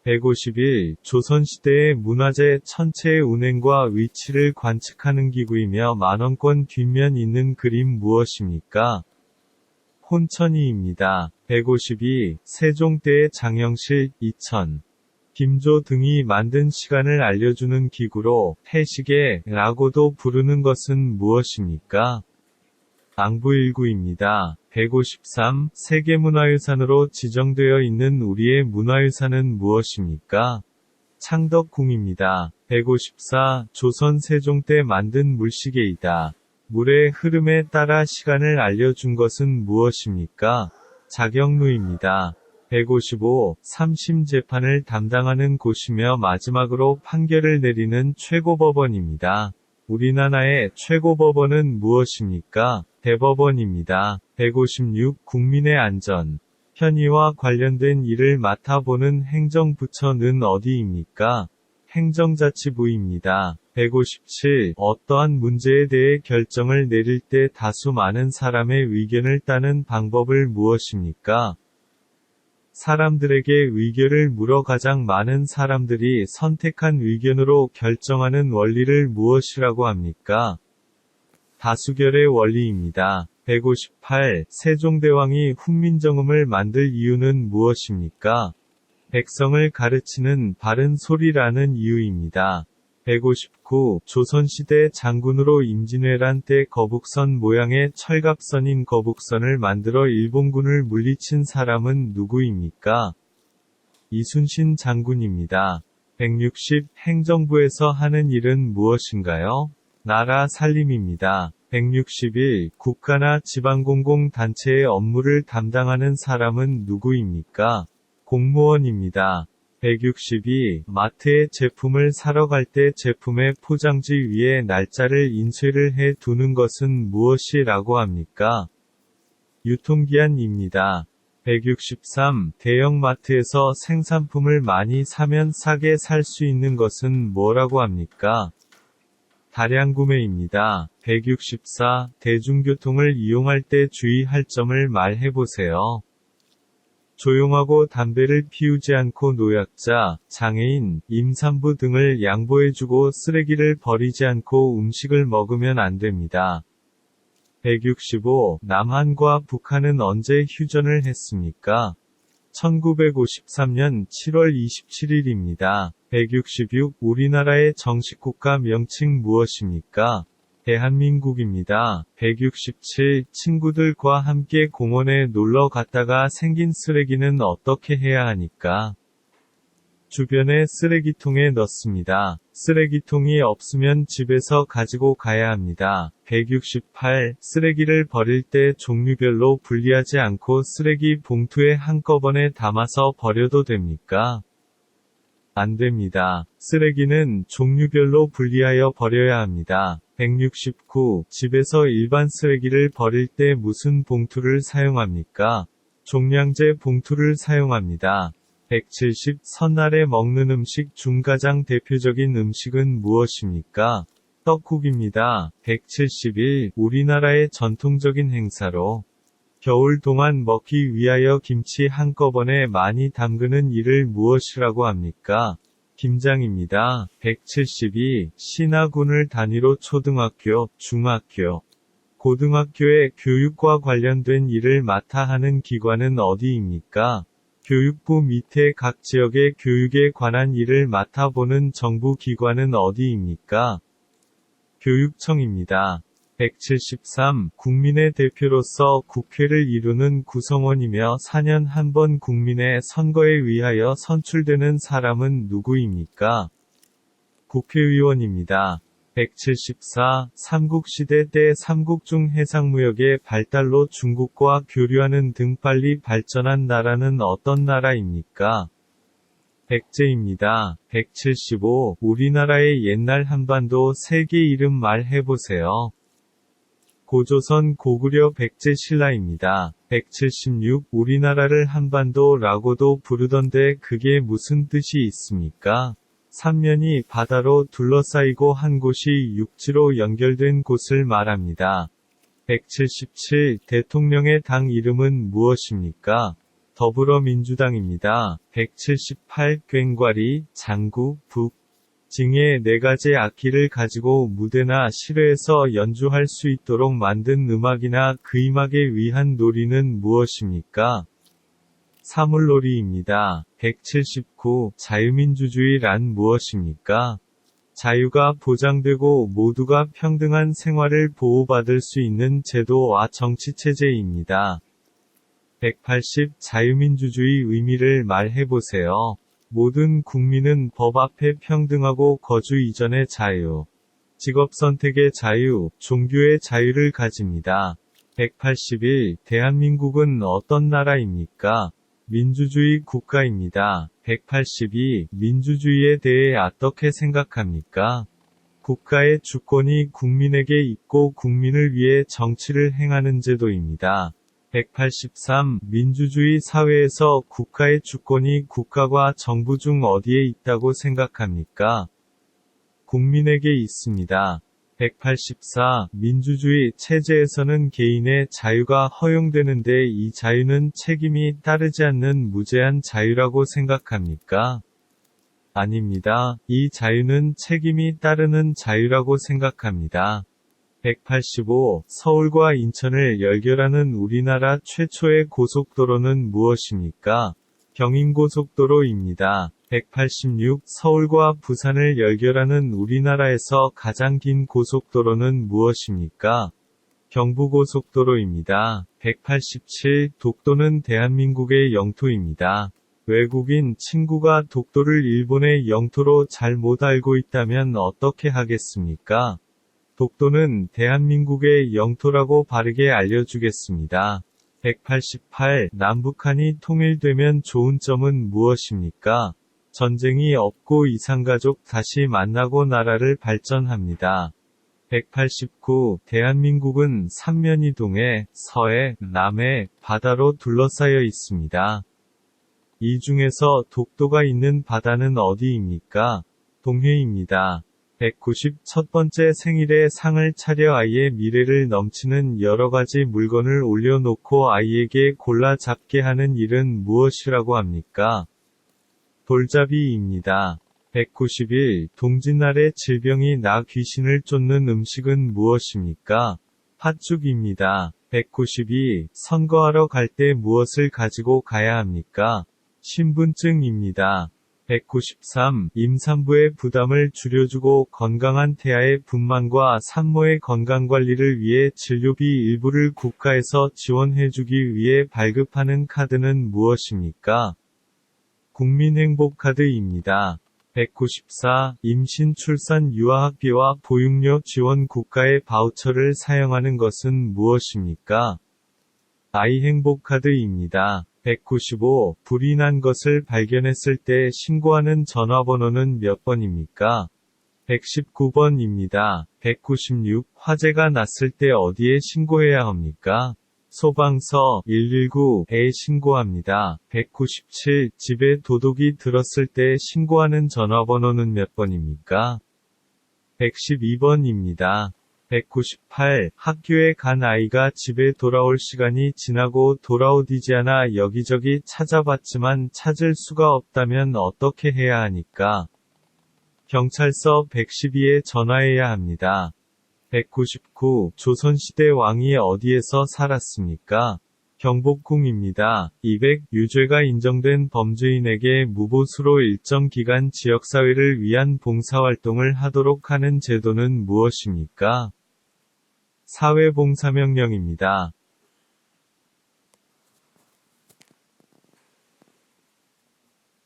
151. 조선시대의 문화재 천체의 운행과 위치를 관측하는 기구이며 만원권 뒷면 있는 그림 무엇입니까? 혼천이입니다. 152. 세종 때의 장영실, 이천, 김조 등이 만든 시간을 알려주는 기구로 해시계라고도 부르는 것은 무엇입니까? ang부일구입니다. 153. 세계문화유산으로 지정되어 있는 우리의 문화유산은 무엇입니까? 창덕궁입니다. 154. 조선 세종 때 만든 물시계이다. 물의 흐름에 따라 시간을 알려준 것은 무엇입니까? 자경루입니다. 155. 3심 재판을 담당하는 곳이며 마지막으로 판결을 내리는 최고법원입니다. 우리나라의 최고법원은 무엇입니까? 대법원입니다. 156. 국민의 안전, 편의와 관련된 일을 맡아보는 행정부처는 어디입니까? 행정자치부입니다. 157. 어떠한 문제에 대해 결정을 내릴 때 다수 많은 사람의 의견을 따는 방법을 무엇입니까? 사람들에게 의견을 물어 가장 많은 사람들이 선택한 의견으로 결정하는 원리를 무엇이라고 합니까? 다수결의 원리입니다. 158. 세종대왕이 훈민정음을 만들 이유는 무엇입니까? 백성을 가르치는 바른 소리라는 이유입니다. 159. 조선시대 장군으로 임진왜란 때 거북선 모양의 철갑선인 거북선을 만들어 일본군을 물리친 사람은 누구입니까? 이순신 장군입니다. 160. 행정부에서 하는 일은 무엇인가요? 나라 살림입니다. 161. 국가나 지방공공단체의 업무를 담당하는 사람은 누구입니까? 공무원입니다. 162. 마트에 제품을 사러 갈 때 제품의 포장지 위에 날짜를 인쇄를 해 두는 것은 무엇이라고 합니까? 유통기한입니다. 163. 대형마트에서 생산품을 많이 사면 싸게 살 수 있는 것은 뭐라고 합니까? 다량구매입니다. 164. 대중교통을 이용할 때 주의할 점을 말해보세요. 조용하고 담배를 피우지 않고 노약자, 장애인, 임산부 등을 양보해주고 쓰레기를 버리지 않고 음식을 먹으면 안 됩니다. 165. 남한과 북한은 언제 휴전을 했습니까? 1953년 7월 27일입니다. 166. 우리나라의 정식 국가 명칭 무엇입니까? 대한민국입니다. 167. 친구들과 함께 공원에 놀러 갔다가 생긴 쓰레기는 어떻게 해야 하니까? 주변에 쓰레기통에 넣습니다. 쓰레기통이 없으면 집에서 가지고 가야 합니다. 168. 쓰레기를 버릴 때 종류별로 분리하지 않고 쓰레기 봉투에 한꺼번에 담아서 버려도 됩니까? 안 됩니다. 쓰레기는 종류별로 분리하여 버려야 합니다. 169. 집에서 일반 쓰레기를 버릴 때 무슨 봉투를 사용합니까? 종량제 봉투를 사용합니다. 170. 설날에 먹는 음식 중 가장 대표적인 음식은 무엇입니까? 떡국입니다. 171. 우리나라의 전통적인 행사로 겨울 동안 먹기 위하여 김치 한꺼번에 많이 담그는 일을 무엇이라고 합니까? 김장입니다. 172. 신하군을 단위로 초등학교, 중학교, 고등학교의 교육과 관련된 일을 맡아 하는 기관은 어디입니까? 교육부 밑에 각 지역의 교육에 관한 일을 맡아보는 정부 기관은 어디입니까? 교육청입니다. 173. 국민의 대표로서 국회를 이루는 구성원이며 4년 한 번 국민의 선거에 의하여 선출되는 사람은 누구입니까? 국회의원입니다. 174. 삼국시대 때 삼국 중 해상무역의 발달로 중국과 교류하는 등 빨리 발전한 나라는 어떤 나라입니까? 백제입니다. 175. 우리나라의 옛날 한반도 세계 이름 말해보세요. 고조선 고구려 백제 신라입니다. 176. 우리나라를 한반도라고도 부르던데 그게 무슨 뜻이 있습니까? 삼면이 바다로 둘러싸이고 한 곳이 육지로 연결된 곳을 말합니다. 177. 대통령의 당 이름은 무엇입니까? 더불어민주당입니다. 178. 꽹과리, 장구, 북, 징의 4가지 악기를 가지고 무대나 실외에서 연주할 수 있도록 만든 음악이나 그 음악에 위한 놀이는 무엇입니까? 사물놀이입니다. 179. 자유민주주의란 무엇입니까? 자유가 보장되고 모두가 평등한 생활을 보호받을 수 있는 제도와 정치체제입니다. 180. 자유민주주의 의미를 말해보세요. 모든 국민은 법 앞에 평등하고 거주 이전의 자유, 직업 선택의 자유, 종교의 자유를 가집니다. 181. 대한민국은 어떤 나라입니까? 민주주의 국가입니다. 182. 민주주의에 대해 어떻게 생각합니까? 국가의 주권이 국민에게 있고 국민을 위해 정치를 행하는 제도입니다. 183. 민주주의 사회에서 국가의 주권이 국가와 정부 중 어디에 있다고 생각합니까? 국민에게 있습니다. 184. 민주주의 체제에서는 개인의 자유가 허용되는데 이 자유는 책임이 따르지 않는 무제한 자유라고 생각합니까? 아닙니다. 이 자유는 책임이 따르는 자유라고 생각합니다. 185. 서울과 인천을 연결하는 우리나라 최초의 고속도로는 무엇입니까? 경인고속도로입니다. 186. 서울과 부산을 연결하는 우리나라에서 가장 긴 고속도로는 무엇입니까? 경부고속도로입니다. 187. 독도는 대한민국의 영토입니다. 외국인 친구가 독도를 일본의 영토로 잘못 알고 있다면 어떻게 하겠습니까? 독도는 대한민국의 영토라고 바르게 알려주겠습니다. 188. 남북한이 통일되면 좋은 점은 무엇입니까? 전쟁이 없고 이산가족 다시 만나고 나라를 발전합니다. 189. 대한민국은 삼면이 동해, 서해, 남해, 바다로 둘러싸여 있습니다. 이 중에서 독도가 있는 바다는 어디입니까? 동해입니다. 190. 첫 번째 생일에 상을 차려 아이의 미래를 넘치는 여러가지 물건을 올려놓고 아이에게 골라 잡게 하는 일은 무엇이라고 합니까? 돌잡이입니다. 191. 동짓날에 질병이 나 귀신을 쫓는 음식은 무엇입니까? 팥죽입니다. 192. 선거하러 갈 때 무엇을 가지고 가야 합니까? 신분증입니다. 193. 임산부의 부담을 줄여주고 건강한 태아의 분만과 산모의 건강관리를 위해 진료비 일부를 국가에서 지원해주기 위해 발급하는 카드는 무엇입니까? 국민행복카드입니다. 194. 임신, 출산, 유아학비와 보육료 지원 국가의 바우처를 사용하는 것은 무엇입니까? 아이행복카드입니다. 195. 불이 난 것을 발견했을 때 신고하는 전화번호는 몇 번입니까? 119번입니다. 196. 화재가 났을 때 어디에 신고해야 합니까? 소방서 119에 신고합니다. 197. 집에 도둑이 들었을 때 신고하는 전화번호는 몇 번입니까? 112번입니다. 198. 학교에 간 아이가 집에 돌아올 시간이 지나고 돌아오지 않아 여기저기 찾아봤지만 찾을 수가 없다면 어떻게 해야 하니까? 경찰서 112에 전화해야 합니다. 199. 조선시대 왕이 어디에서 살았습니까? 경복궁입니다. 200. 유죄가 인정된 범죄인에게 무보수로 일정 기간 지역사회를 위한 봉사활동을 하도록 하는 제도는 무엇입니까? 사회봉사명령입니다.